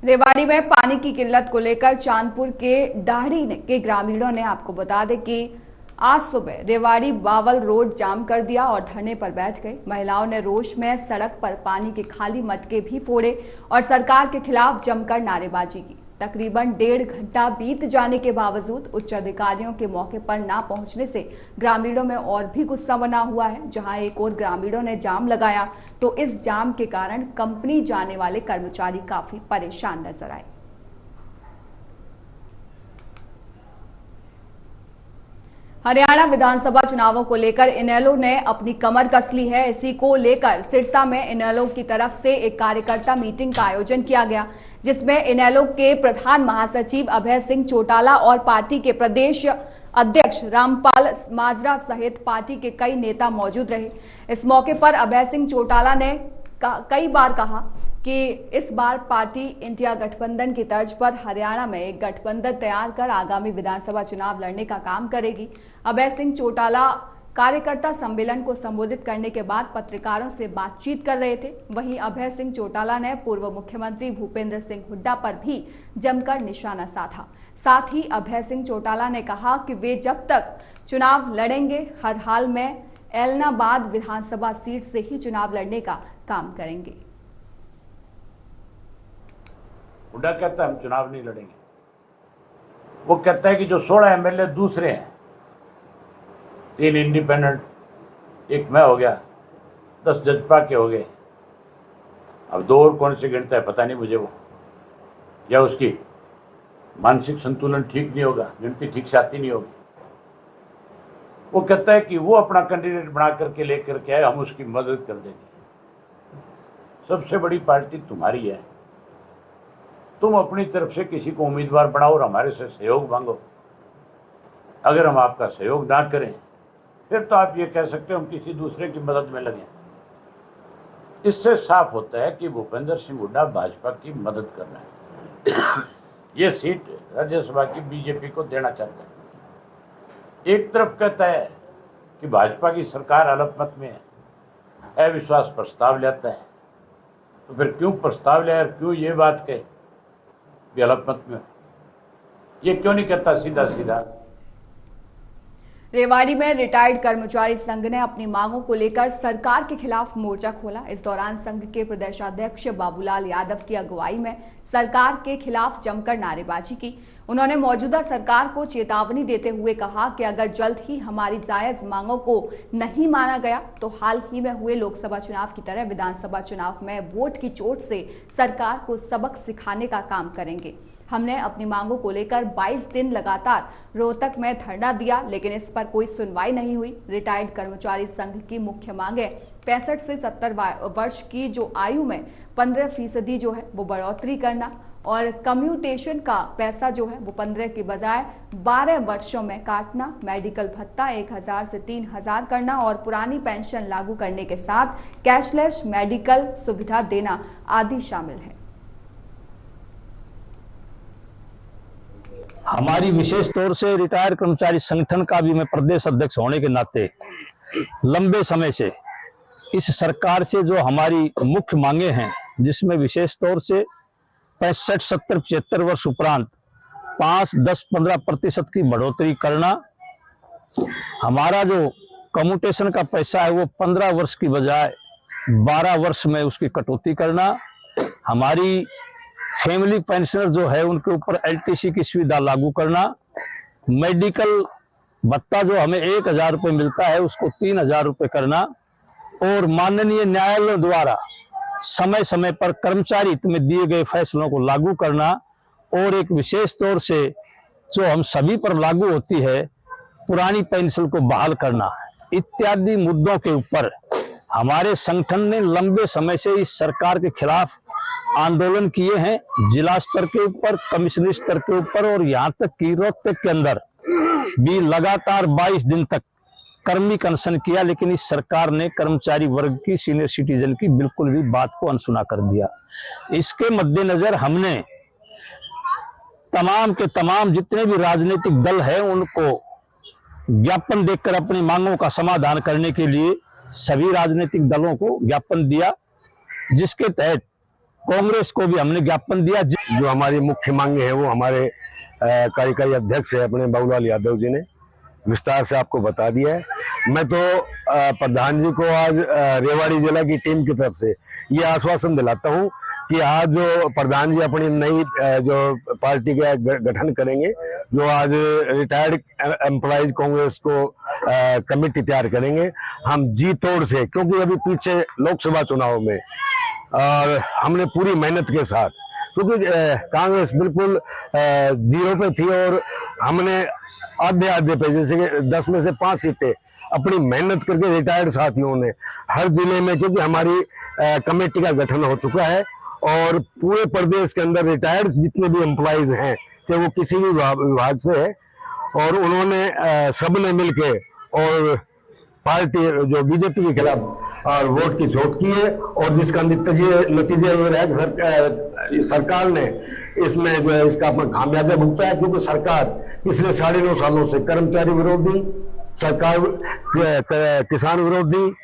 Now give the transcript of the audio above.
रेवाड़ी में पानी की किल्लत को लेकर चांदपुर के डाहड़ी के ग्रामीणों ने आपको बता दें कि आज सुबह रेवाड़ी बावल रोड जाम कर दिया और धरने पर बैठ गए। महिलाओं ने रोष में सड़क पर पानी के खाली मटके भी फोड़े और सरकार के खिलाफ जमकर नारेबाजी की। तकरीबन 1.5 घंटा बीत जाने के बावजूद उच्च अधिकारियों के मौके पर ना पहुंचने से ग्रामीणों में और भी गुस्सा बना हुआ है। जहां एक और ग्रामीणों ने जाम लगाया तो इस जाम के कारण कंपनी जाने वाले कर्मचारी काफी परेशान नजर आए। हरियाणा विधानसभा चुनावों को लेकर इनेलो ने अपनी कमर कस ली है। इसी को लेकर सिरसा में इनेलो की तरफ से एक कार्यकर्ता मीटिंग का आयोजन किया गया, जिसमें इनेलो के प्रधान महासचिव अभय सिंह चौटाला और पार्टी के प्रदेश अध्यक्ष रामपाल माजरा सहित पार्टी के कई नेता मौजूद रहे। इस मौके पर अभय सिंह चौटाला ने कई बार कहा कि इस बार पार्टी इंडिया गठबंधन की तर्ज पर हरियाणा में एक गठबंधन तैयार कर आगामी विधानसभा चुनाव लड़ने का काम करेगी। अभय सिंह चौटाला कार्यकर्ता सम्मेलन को संबोधित करने के बाद पत्रकारों से बातचीत कर रहे थे। वहीं अभय सिंह चौटाला ने पूर्व मुख्यमंत्री भूपेंद्र सिंह हुड्डा पर भी जमकर निशाना साधा। साथ ही अभय सिंह चौटाला ने कहा कि वे जब तक चुनाव लड़ेंगे हर हाल में एलनाबाद विधानसभा सीट से ही चुनाव लड़ने का काम करेंगे। हुड्डा कहता है हम चुनाव नहीं लड़ेंगे। वो कहता है कि जो 16 एमएलए दूसरे हैं, 3 इंडिपेंडेंट, एक मैं हो गया, 10 जजपा के हो गए, अब 2 और कौन से गिनता है पता नहीं मुझे। वो या उसकी मानसिक संतुलन ठीक नहीं होगा, गिनती ठीक से आती नहीं होगी। वो कहता है कि वो अपना कैंडिडेट बना करके लेकर के आए, हम उसकी मदद कर देंगे। सबसे बड़ी पार्टी तुम्हारी है, तुम अपनी तरफ से किसी को उम्मीदवार बनाओ और हमारे से सहयोग मांगो। अगर हम आपका सहयोग ना करें फिर तो आप ये कह सकते हो हम किसी दूसरे की मदद में लगे। इससे साफ होता है कि भूपेंद्र सिंह हुड्डा भाजपा की मदद कर रहे हैं। ये सीट राज्यसभा की बीजेपी को देना चाहता है। एक तरफ कहता है कि भाजपा की सरकार अल्पमत में है, अविश्वास प्रस्ताव लाता है, तो फिर क्यों प्रस्ताव लाया और क्यों ये बात कहे भी अल्पमत में? ये क्यों नहीं कहता सीधा सीधा? रेवाड़ी में रिटायर्ड कर्मचारी संघ ने अपनी मांगों को लेकर सरकार के खिलाफ मोर्चा खोला। इस दौरान संघ के प्रदेशाध्यक्ष बाबूलाल यादव की अगुवाई में सरकार के खिलाफ जमकर नारेबाजी की। उन्होंने मौजूदा सरकार को चेतावनी देते हुए कहा कि अगर जल्द ही हमारी जायज मांगों को नहीं माना गया तो हाल ही में हुए लोकसभा चुनाव की तरह विधानसभा चुनाव में वोट की चोट से सरकार को सबक सिखाने का काम करेंगे। हमने अपनी मांगों को लेकर 22 दिन लगातार रोहतक में धरना दिया, लेकिन इस पर कोई सुनवाई नहीं हुई। रिटायर्ड कर्मचारी संघ की मुख्य मांगें 65 से 70 वर्ष की जो आयु में 15% जो है वो बढ़ोतरी करना और कम्यूटेशन का पैसा जो है वो 15 की बजाय 12 वर्षों में काटना, मेडिकल भत्ता 1000 से 3000 करना और पुरानी पेंशन लागू करने के साथ कैशलेस मेडिकल सुविधा देना आदि शामिल है। हमारी विशेष तौर से रिटायर्ड कर्मचारी संगठन का भी मैं प्रदेश अध्यक्ष होने के नाते लंबे समय से इस सरकार से जो हमारी मुख्य मांगे हैं, जिसमें विशेष तौर से 65, 70, 75 वर्ष उपरांत 5, 10, 15% की बढ़ोतरी करना, हमारा जो कम्यूटेशन का पैसा है वो 15 वर्ष की बजाय 12 वर्ष में उसकी कटौती करना, हमारी फैमिली पेंशनर जो है उनके ऊपर एलटीसी की सुविधा लागू करना, मेडिकल भत्ता जो हमें 1000 रुपये मिलता है उसको 3000 रुपये करना और माननीय न्यायालय द्वारा समय समय पर कर्मचारी हित में दिए गए फैसलों को लागू करना और एक विशेष तौर से जो हम सभी पर लागू होती है पुरानी पेंशन को बहाल करना इत्यादि मुद्दों के ऊपर हमारे संगठन ने लंबे समय से इस सरकार के खिलाफ आंदोलन किए हैं। जिला स्तर के ऊपर, कमिश्नरी स्तर के ऊपर और यहाँ तक कि रोहतक के अंदर भी लगातार 22 दिन तक कर्मी अनशन किया, लेकिन इस सरकार ने कर्मचारी वर्ग की, सीनियर सिटीजन की बिल्कुल भी बात को अनसुना कर दिया। इसके मद्देनजर हमने तमाम के तमाम जितने भी राजनीतिक दल हैं उनको ज्ञापन देकर अपनी मांगों का समाधान करने के लिए सभी राजनीतिक दलों को ज्ञापन दिया, जिसके तहत कांग्रेस को भी हमने ज्ञापन दिया। जो हमारी मुख्य मांगे है वो हमारे कार्यकारी अध्यक्ष है अपने बाबूलाल यादव जी ने विस्तार से आपको बता दिया है। मैं तो प्रधान जी को आज रेवाड़ी जिला की टीम की तरफ से ये आश्वासन दिलाता हूं कि आज जो प्रधान जी अपनी नई जो पार्टी का गठन करेंगे, जो आज रिटायर्ड एम्प्लॉयज कांग्रेस को कमेटी तैयार करेंगे, हम जी तोड़ से, क्योंकि अभी पीछे लोकसभा चुनाव में और हमने पूरी मेहनत के साथ, क्योंकि कांग्रेस बिल्कुल जीरो पे थी और हमने आधे पे, जैसे कि 10 में से 5 सीटें अपनी मेहनत करके रिटायर्ड साथियों ने हर जिले में, क्योंकि हमारी कमेटी का गठन हो चुका है और पूरे प्रदेश के अंदर रिटायर्ड जितने भी एम्प्लॉइज हैं, चाहे वो किसी भी विभाग से है, और उन्होंने सबने मिलके और पार्टी जो बीजेपी के खिलाफ और वोट की छूट की है, और जिसका नतीजा ये रहा कि सरकार ने इसमें जो है इसका अपना खामियाजा भुगता है, क्योंकि सरकार पिछले 9.5 सालों से कर्मचारी विरोधी सरकार, किसान विरोधी